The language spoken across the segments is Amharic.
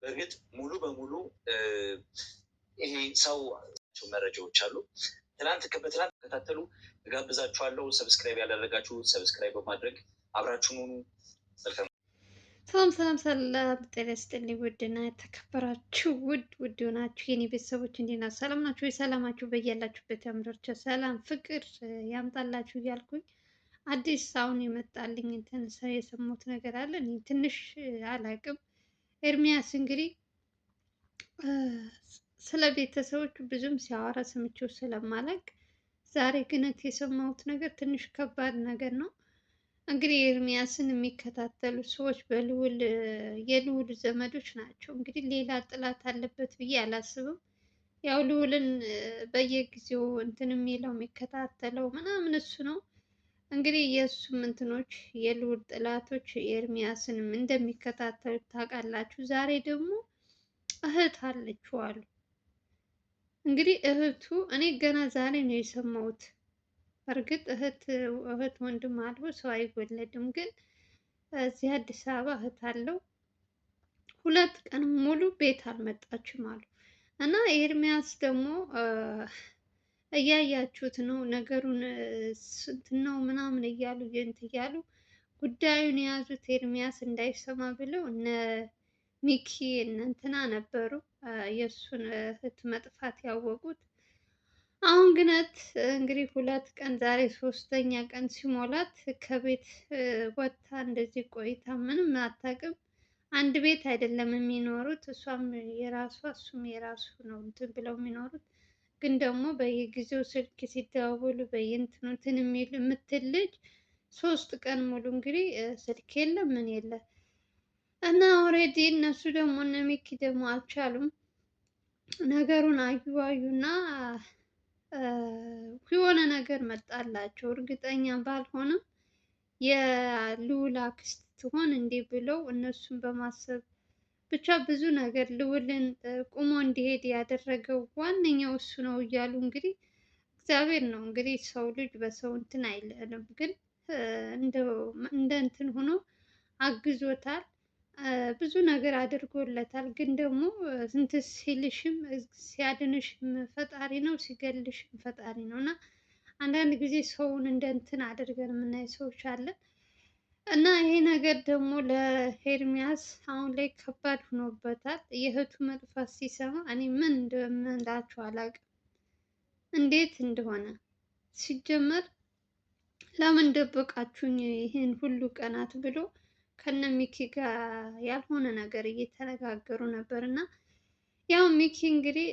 በእርግጥ ሙሉ በሙሉ ይሄ ሰው መረጃዎች አሉ። ትናንት ከታተሉ እጋብዛችኋለሁ። ሰብስክራይብ ያላደረጋችሁ ሰብስክራይብ በማድረግ አብራችሁን ሁኑ። ሰላም ሰላም፣ ጤና ይስጥልኝ ውድና የተከበራችሁ ውድ ሆናችሁ የኔ ቤተሰቦች እንዴት ናችሁ? ሰላም ናችሁ ወይ? ሰላማችሁ በያላችሁበት ያምራችሁ፣ ሰላም ፍቅር ያምጣላችሁ እያልኩኝ አዲስ አሁን የመጣልኝ እንትን የሰማሁት ነገር አለ። እኔ ትንሽ አላቅም። ኤርሚያስ እንግዲህ ስለ ቤተሰቦቹ ብዙም ሲያወራ ሰምቼው ስለማላቅ ዛሬ ግነት የሰማሁት ነገር ትንሽ ከባድ ነገር ነው። እንግዲህ ኤርሚያስን የሚከታተሉ ሰዎች የልዑል ዘመዶች ናቸው። እንግዲህ ሌላ ጥላት አለበት ብዬ አላስብም። ያው ልዑልን በየጊዜው እንትን የሚለው የሚከታተለው ምናምን እሱ ነው። እንግዲህ የእሱም እንትኖች የልዑል ጥላቶች ኤርሚያስንም እንደሚከታተሉት ታውቃላችሁ። ዛሬ ደግሞ እህት አለችው አሉ። እንግዲህ እህቱ እኔ ገና ዛሬ ነው የሰማሁት። እርግጥ እህት ወንድም አልቦ ሰው አይወለድም። ግን እዚህ አዲስ አበባ እህት አለው። 2 ቀን ሙሉ ቤት አልመጣችም አሉ እና ኤርሚያስ ደግሞ እያያችሁት ነው ነገሩን እንትን ነው ምናምን እያሉ እያሉ ጉዳዩን የያዙት ኤርሚያስ እንዳይሰማ ብለው እነ ሚኪ እነ እንትና ነበሩ የእሱን እህት መጥፋት ያወቁት። አሁን ግነት እንግዲህ 2 ቀን ዛሬ 3ኛ ቀን ሲሞላት ከቤት ወጥታ እንደዚህ ቆይታ ምንም አታውቅም። አንድ ቤት አይደለም የሚኖሩት፣ እሷም የራሷ እሱም የራሱ ነው እንትን ብለው የሚኖሩት። ግን ደግሞ በየጊዜው ስልክ ሲደዋወሉ በየእንትኑ እንትን የምትል ልጅ 3 ቀን ሙሉ እንግዲህ ስልክ የለም ምን የለ እና ኦልሬዲ እነሱ ደግሞ እነ ሚኪ ደግሞ አልቻሉም። ነገሩን አዩና የሆነ ነገር መጣላቸው። እርግጠኛ ባልሆንም የልዑል አክስት ትሆን እንዴ ብለው እነሱን በማሰብ ብቻ ብዙ ነገር ልዑልን ቁሞ እንዲሄድ ያደረገው ዋነኛው እሱ ነው እያሉ እንግዲህ እግዚአብሔር ነው እንግዲህ ሰው ልጅ በሰው እንትን አይልም፣ ግን እንደ እንትን ሆኖ አግዞታል። ብዙ ነገር አድርጎለታል። ግን ደግሞ ስንት ሲልሽም ሲያድንሽም ፈጣሪ ነው፣ ሲገልሽም ፈጣሪ ነው። እና አንዳንድ ጊዜ ሰውን እንደ እንትን አድርገን የምናይ ሰዎች አለን። እና ይሄ ነገር ደግሞ ለኤርሚያስ አሁን ላይ ከባድ ሆኖበታል። የእህቱ መጥፋት ሲሰማ እኔ ምን እንደምላችሁ አላውቅም፣ እንዴት እንደሆነ ሲጀመር ለምን ደበቃችሁኝ ይህን ሁሉ ቀናት ብሎ ከነ ሚኪ ጋር ያልሆነ ነገር እየተነጋገሩ ነበር። እና ያው ሚኪ እንግዲህ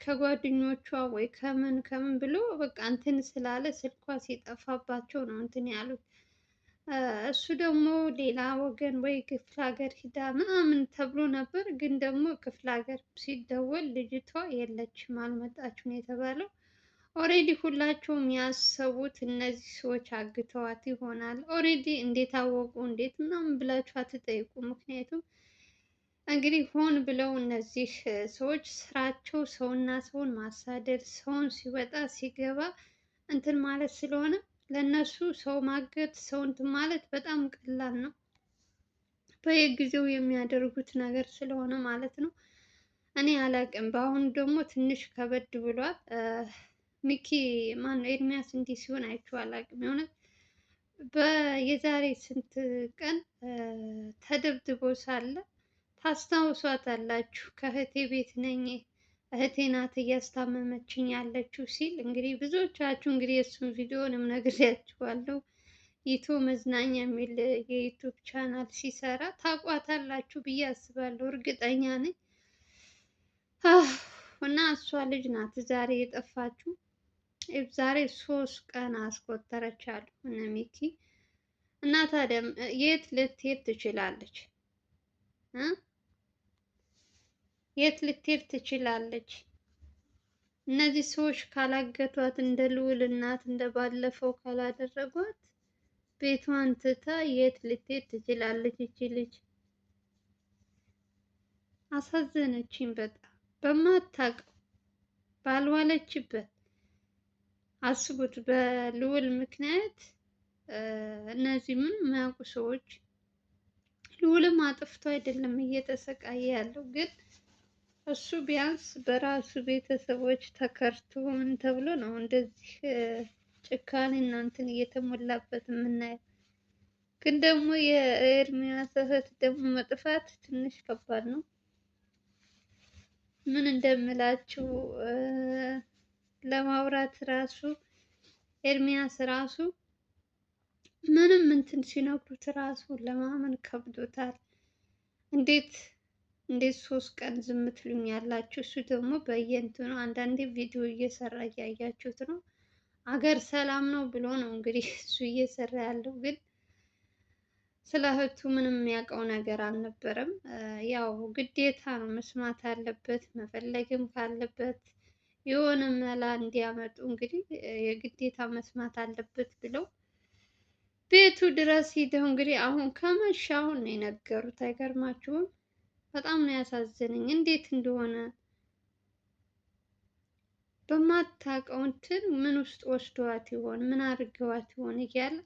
ከጓደኞቿ ወይ ከምን ብሎ በቃ እንትን ስላለ ስልኳ ሲጠፋባቸው ነው እንትን ያሉት። እሱ ደግሞ ሌላ ወገን ወይ ክፍለ ሀገር ሂዳ ምናምን ተብሎ ነበር። ግን ደግሞ ክፍለ ሀገር ሲደወል ልጅቷ የለችም አልመጣችም የተባለው። ኦሬዲ ሁላቸውም ያሰቡት እነዚህ ሰዎች አግተዋት ይሆናል። ኦሬዲ እንዴት አወቁ እንዴት ምናምን ብላችሁ አትጠይቁ። ምክንያቱም እንግዲህ ሆን ብለው እነዚህ ሰዎች ስራቸው ሰውና ሰውን ማሳደድ፣ ሰውን ሲወጣ ሲገባ እንትን ማለት ስለሆነ ለነሱ ሰው ማገት ሰው እንትን ማለት በጣም ቀላል ነው። በየጊዜው የሚያደርጉት ነገር ስለሆነ ማለት ነው። እኔ አላቅም። በአሁኑ ደግሞ ትንሽ ከበድ ብሏል። ሚኪ ማነው ኤርሚያስ እንዲህ ሲሆን አይቼው አላውቅም። የሆነ የዛሬ ስንት ቀን ተደብድቦ ሳለ ታስታውሷታላችሁ። ከእህቴ ቤት ነኝ እህቴ ናት እያስታመመችኝ ያለችው ሲል እንግዲህ ብዙዎቻችሁ እንግዲህ የእሱን ቪዲዮንም ነግሬያችኋለሁ። ኢትዮ መዝናኛ የሚል የዩቱብ ቻናል ሲሰራ ታውቋታላችሁ ብዬ አስባለሁ፣ እርግጠኛ ነኝ። እና እሷ ልጅ ናት ዛሬ የጠፋችው። ዛሬ 3 ቀን አስቆጠረች አሉ እነ ሚኪ። እና ታዲያ የት ልትሄድ ትችላለች? የት ልትሄድ ትችላለች? እነዚህ ሰዎች ካላገቷት፣ እንደ ልዑል እናት እንደ ባለፈው ካላደረጓት ቤቷን ትታ የት ልትሄድ ትችላለች? እቺ ልጅ አሳዘነችኝ በጣም በማታውቀው ባልዋለችበት። አስቡት፣ በልዑል ምክንያት እነዚህ ምን የማያውቁ ሰዎች ልዑልም አጥፍቶ አይደለም እየተሰቃየ ያለው፣ ግን እሱ ቢያንስ በራሱ ቤተሰቦች ተከርቶ ምን ተብሎ ነው እንደዚህ ጭካኔ እና እንትን እየተሞላበት የምናየው። ግን ደግሞ የኤርሚያስ እህት ደግሞ መጥፋት ትንሽ ከባድ ነው። ምን እንደምላችሁ ለማውራት ራሱ ኤርሚያስ ራሱ ምንም እንትን ሲነግሩት ራሱ ለማመን ከብዶታል። እንዴት 3 ቀን ዝም ትሉኛላችሁ? እሱ ደግሞ በየእንትኑ አንዳንዴ ቪዲዮ እየሰራ እያያችሁት ነው። አገር ሰላም ነው ብሎ ነው እንግዲህ እሱ እየሰራ ያለው፣ ግን ስለ እህቱ ምንም የሚያውቀው ነገር አልነበረም። ያው ግዴታ ነው መስማት አለበት፣ መፈለግም ካለበት የሆነ መላ እንዲያመጡ እንግዲህ የግዴታ መስማት አለበት ብለው ቤቱ ድረስ ሂደው እንግዲህ አሁን ከመሸ አሁን ነው የነገሩት። አይገርማችሁም? በጣም ነው ያሳዘነኝ። እንዴት እንደሆነ በማታውቀው እንትን ምን ውስጥ ወስደዋት ይሆን ምን አድርገዋት ይሆን እያለ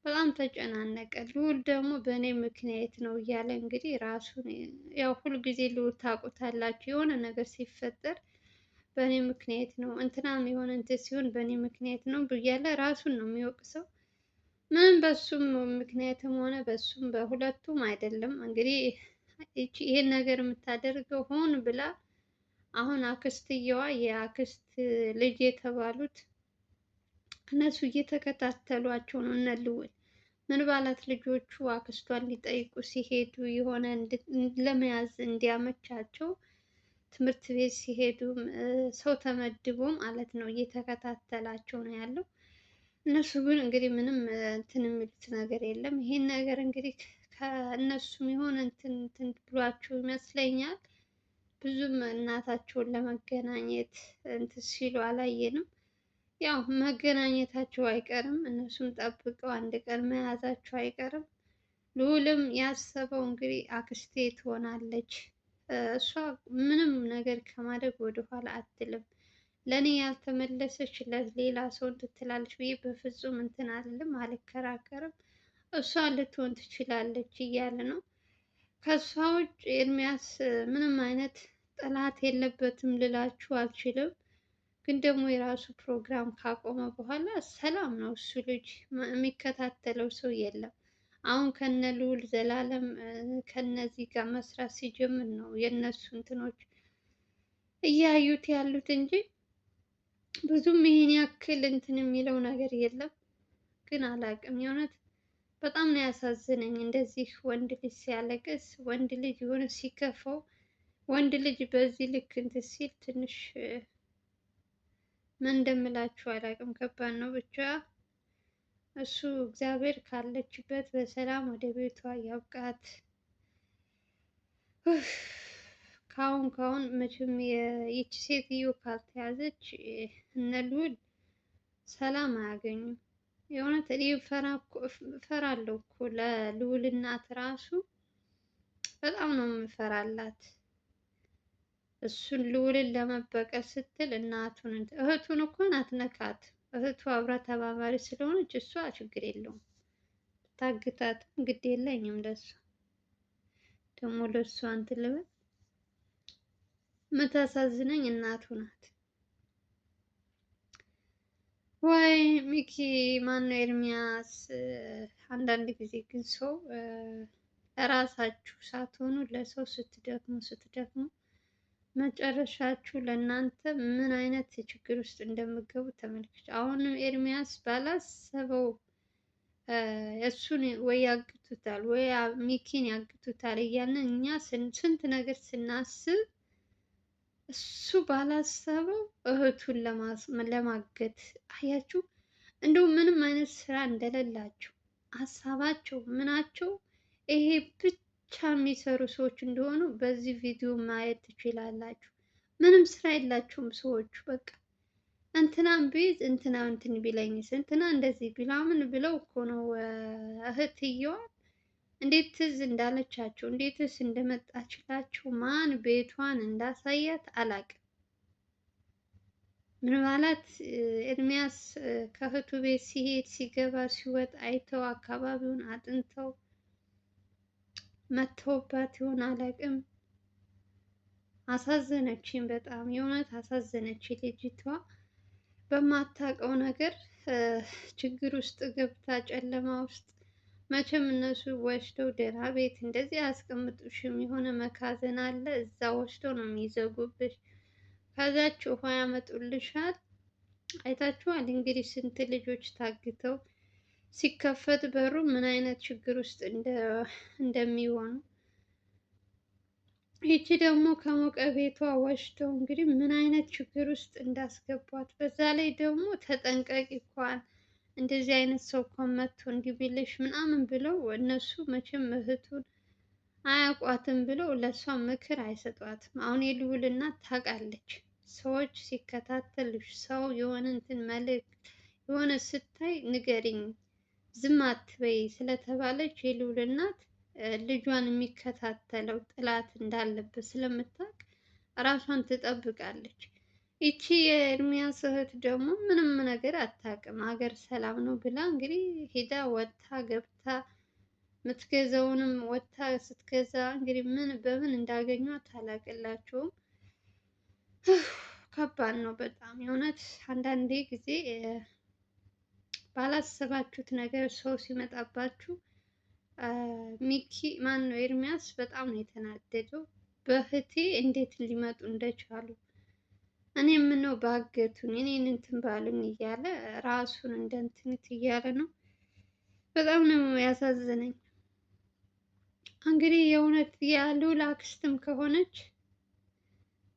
በጣም ተጨናነቀ። ልዑል ደግሞ በእኔ ምክንያት ነው እያለ እንግዲህ ራሱን ያው ሁልጊዜ ልዑል ታውቁታላችሁ፣ የሆነ ነገር ሲፈጠር በእኔ ምክንያት ነው እንትናም የሆነ እንትን ሲሆን በእኔ ምክንያት ነው እያለ ራሱን ነው የሚወቅሰው። ምንም በሱም ምክንያትም ሆነ በሱም በሁለቱም አይደለም። እንግዲህ ይሄን ነገር የምታደርገው ሆን ብላ አሁን አክስትየዋ የአክስት ልጅ የተባሉት እነሱ እየተከታተሏቸው ነው እነ ልዑል። ምን ባላት ልጆቹ አክስቷን ሊጠይቁ ሲሄዱ የሆነ ለመያዝ እንዲያመቻቸው ትምህርት ቤት ሲሄዱም ሰው ተመድቦ ማለት ነው እየተከታተላቸው ነው ያለው። እነሱ ግን እንግዲህ ምንም እንትን የሚሉት ነገር የለም። ይሄን ነገር እንግዲህ ከእነሱም የሆነ እንትን ብሏቸው ይመስለኛል። ብዙም እናታቸውን ለመገናኘት እንትን ሲሉ አላየንም። ያው መገናኘታቸው አይቀርም፣ እነሱም ጠብቀው አንድ ቀን መያዛቸው አይቀርም። ልዑልም ያሰበው እንግዲህ አክስቴ ትሆናለች፣ እሷ ምንም ነገር ከማድረግ ወደኋላ አትልም፣ ለእኔ ያልተመለሰች ለሌላ ሰው እንትን ትላለች ብዬ በፍጹም እንትን አልልም፣ አልከራከርም፣ እሷ ልትሆን ትችላለች እያለ ነው። ከእሷ ውጭ ኤርሚያስ ምንም አይነት ጠላት የለበትም ልላችሁ አልችልም። ግን ደግሞ የራሱ ፕሮግራም ካቆመ በኋላ ሰላም ነው። እሱ ልጅ የሚከታተለው ሰው የለም። አሁን ከነ ልዑል ዘላለም ከነዚህ ጋር መስራት ሲጀምር ነው የእነሱ እንትኖች እያዩት ያሉት እንጂ ብዙም ይሄን ያክል እንትን የሚለው ነገር የለም። ግን አላቅም፣ የእውነት በጣም ነው ያሳዝነኝ። እንደዚህ ወንድ ልጅ ሲያለቅስ፣ ወንድ ልጅ የሆነ ሲከፋው፣ ወንድ ልጅ በዚህ ልክ እንትን ሲል ትንሽ ምን እንደምላችሁ አላቅም። ከባድ ነው። ብቻ እሱ እግዚአብሔር ካለችበት በሰላም ወደ ቤቷ ያብቃት። ካሁን መቼም ይቺ ሴትዮ ካልተያዘች እነ ልዑል ሰላም አያገኙም። የእውነት እኔ እፈራለሁ እኮ ለልዑል እናት ራሱ በጣም ነው የምፈራላት። እሱን ልዑልን ለመበቀል ስትል እናቱን እህቱን እኮ አትነካት። እህቱ አብራ ተባባሪ ስለሆነች እሷ ችግር የለውም ታግታትም ግድ የለኝም ለሷ። ደግሞ ለሷ እንትን ልበል። የምታሳዝነኝ እናቱ ናት። ወይ ሚኪ ማነው ኤርሚያስ። አንዳንድ ጊዜ ግን ሰው ለራሳችሁ ሳትሆኑ ለሰው ስትደክሙ መጨረሻችሁ ለእናንተ ምን አይነት ችግር ውስጥ እንደምገቡ ተመልክቼ። አሁንም ኤርሚያስ ባላሰበው እሱን ወይ ያግቱታል ወይ ሚኪን ያግቱታል እያልን እኛ ስንት ነገር ስናስብ እሱ ባላሰበው እህቱን ለማገት አያችሁ። እንደው ምንም አይነት ስራ እንደሌላቸው ሀሳባቸው ምናቸው ይሄ ብቻ የሚሰሩ ሰዎች እንደሆኑ በዚህ ቪዲዮ ማየት ትችላላችሁ። ምንም ስራ የላቸውም ሰዎቹ። በቃ እንትናም ቢይዝ እንትና እንትን ቢለኝስ እንትና እንደዚህ ቢላምን ብለው እኮ ነው እህትየዋን እንዴት ትዝ እንዳለቻቸው እንዴትስ እንደመጣችላቸው ማን ቤቷን እንዳሳያት አላቅም። ምን ማለት ኤርሚያስ ከእህቱ ቤት ሲሄድ ሲገባ ሲወጣ አይተው አካባቢውን አጥንተው መተውባት ይሆን አላውቅም። አሳዘነችኝ በጣም የእውነት አሳዘነችኝ ልጅቷ በማታውቀው ነገር ችግር ውስጥ ገብታ ጨለማ ውስጥ መቼም እነሱ ወስደው ደህና ቤት እንደዚህ አያስቀምጡሽም። የሆነ መካዘን አለ እዛ ወስደው ነው የሚዘጉብሽ። ከዛች ውሃ ያመጡልሻል። አይታችኋል እንግዲህ ስንት ልጆች ታግተው ሲከፈት በሩ ምን አይነት ችግር ውስጥ እንደሚሆኑ። ይቺ ደግሞ ከሞቀ ቤቷ ወስደው እንግዲህ ምን አይነት ችግር ውስጥ እንዳስገቧት። በዛ ላይ ደግሞ ተጠንቀቂ እንኳን እንደዚህ አይነት ሰው እንኳን መጥቶ እንዲህ ቢልሽ ምናምን ብለው እነሱ መቼም እህቱን አያውቋትም ብለው ለእሷ ምክር አይሰጧትም። አሁን የልዑል እናት ታውቃለች። ሰዎች ሲከታተሉሽ ሰው የሆነ እንትን መልእክት የሆነ ስታይ ንገሪኝ ዝም አትበይ ስለተባለች የልዑል እናት ልጇን የሚከታተለው ጥላት እንዳለበት ስለምታውቅ ራሷን ትጠብቃለች። ይቺ የኤርሚያስ እህት ደግሞ ምንም ነገር አታውቅም። ሀገር ሰላም ነው ብላ እንግዲህ ሄዳ ወጥታ ገብታ የምትገዛውንም ወጥታ ስትገዛ እንግዲህ ምን በምን እንዳገኟት አላውቅላቸውም። ከባድ ነው በጣም የእውነት አንዳንዴ ጊዜ ባላሰባችሁት ነገር ሰው ሲመጣባችሁ ሚኪ ማን ነው ኤርሚያስ በጣም ነው የተናደደው። በእህቴ እንዴት ሊመጡ እንደቻሉ እኔ ምነው ባገቱኝ እኔን እንትን ባሉኝ እያለ ራሱን እንደ እንትንት እያለ ነው። በጣም ነው ያሳዝነኝ። እንግዲህ የእውነት የልዑል አክስትም ከሆነች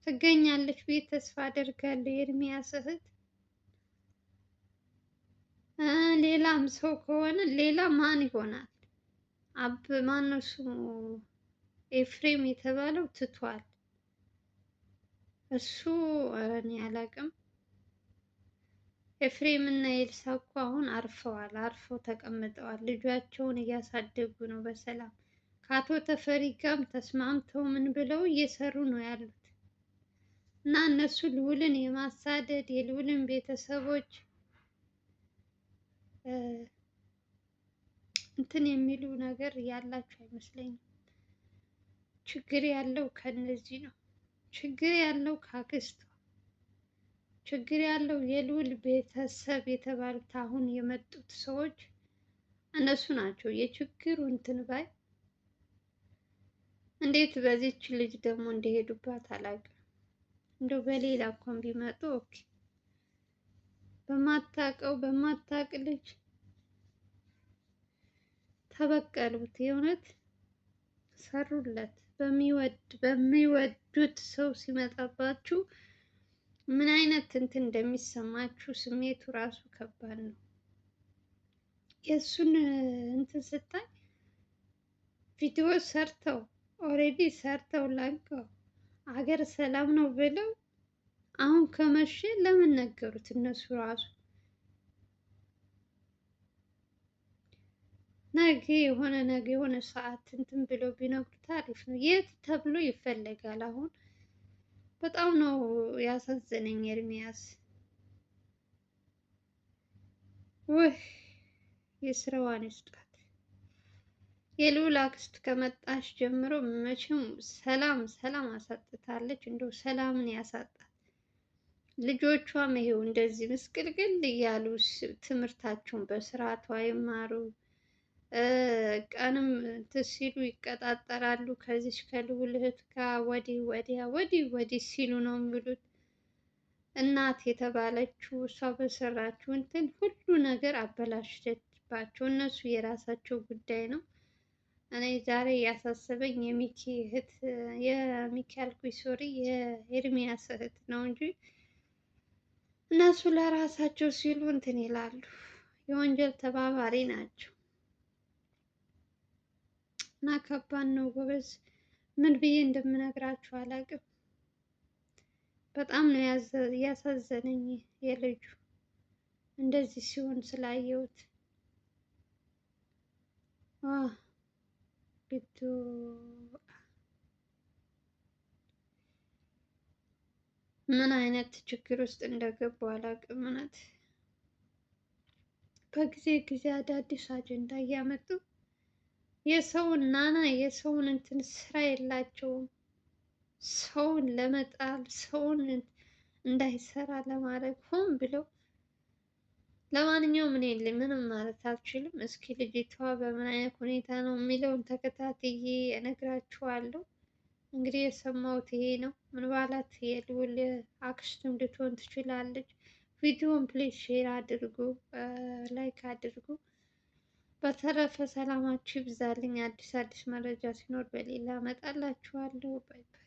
ትገኛለች ብዬ ተስፋ አደርጋለሁ። የኤርሚያስ እህት ሌላም ሰው ከሆነ ሌላ ማን ይሆናል? ማን ነው ስሙ? ኤፍሬም የተባለው ትቷል። እሱ እኔ አላውቅም። ኤፍሬም እና ኤልሳ እኮ አሁን አርፈዋል፣ አርፈው ተቀምጠዋል። ልጃቸውን እያሳደጉ ነው በሰላም ከአቶ ተፈሪ ጋርም ተስማምተው ምን ብለው እየሰሩ ነው ያሉት። እና እነሱ ልዑልን የማሳደድ የልዑልን ቤተሰቦች እንትን የሚሉ ነገር ያላቸው አይመስለኝም። ችግር ያለው ከነዚህ ነው። ችግር ያለው ከአክስቷ፣ ችግር ያለው የልዑል ቤተሰብ የተባሉት አሁን የመጡት ሰዎች እነሱ ናቸው የችግሩ እንትን ባይ። እንዴት በዚች ልጅ ደግሞ እንደሄዱባት አላውቅም። እንደው በሌላ እንኳን ቢመጡ ኦኬ። በማታውቀው በማታውቅ ልጅ ተበቀሉት። የእውነት ሰሩለት። በሚወዱት ሰው ሲመጣባችሁ ምን አይነት እንትን እንደሚሰማችሁ ስሜቱ ራሱ ከባድ ነው። የእሱን እንትን ስታይ ቪዲዮ ሰርተው ኦልሬዲ ሰርተው ላቀው አገር ሰላም ነው ብለው አሁን ከመቼ ለምን ነገሩት? እነሱ ራሱ ነገ የሆነ ሰዓት እንትን ብለው ቢነግሩት አሪፍ ነው። የት ተብሎ ይፈለጋል? አሁን በጣም ነው ያሳዘነኝ ኤርሚያስ። ውህ የስራዋን ይስጣት። የልዑል አክስት ከመጣች ጀምሮ መቼም ሰላም አሳጥታለች። እንደው ሰላምን ያሳጣት። ልጆቿም ይሄው እንደዚህ ምስቅልቅል እያሉ ትምህርታቸውን በስርዓቱ አይማሩ። ቀንም እንትን ሲሉ ይቀጣጠራሉ። ከዚች ከልዑል እህት ጋር ወዲህ ሲሉ ነው የሚሉት። እናት የተባለችው እሷ በሰራችው እንትን ሁሉ ነገር አበላሸችባቸው። እነሱ የራሳቸው ጉዳይ ነው። እኔ ዛሬ ያሳሰበኝ የሚኪ እህት የሚኪ አልኩኝ ሶሪ የኤርሚያስ እህት ነው እንጂ እነሱ ለራሳቸው ሲሉ እንትን ይላሉ። የወንጀል ተባባሪ ናቸው። እና ከባድ ነው ጎበዝ። ምን ብዬ እንደምነግራችሁ አላውቅም። በጣም ነው ያሳዘነኝ የልጁ እንደዚህ ሲሆን ስላየሁት። ግዱ ምን አይነት ችግር ውስጥ እንደገቡ አላውቅም። እውነት ከጊዜ ጊዜ አዳዲስ አጀንዳ እያመጡ የሰውን ናና የሰውን እንትን ስራ የላቸውም። ሰውን ለመጣል ሰውን እንዳይሰራ ለማድረግ ሆን ብለው። ለማንኛውም እኔ ምንም ማለት አልችልም። እስኪ ልጅቷ በምን አይነት ሁኔታ ነው የሚለውን ተከታትዬ እነግራችኋለሁ። እንግዲህ የሰማሁት ይሄ ነው። ምናልባት የልዑል አክስትም ልትሆን ትችላለች። ቪዲዮውን ፕሊዝ ሼር አድርጉ፣ ላይክ አድርጉ። በተረፈ ሰላማችሁ ይብዛልኝ። አዲስ መረጃ ሲኖር በሌላ እመጣላችኋለሁ። ባይ ባይ።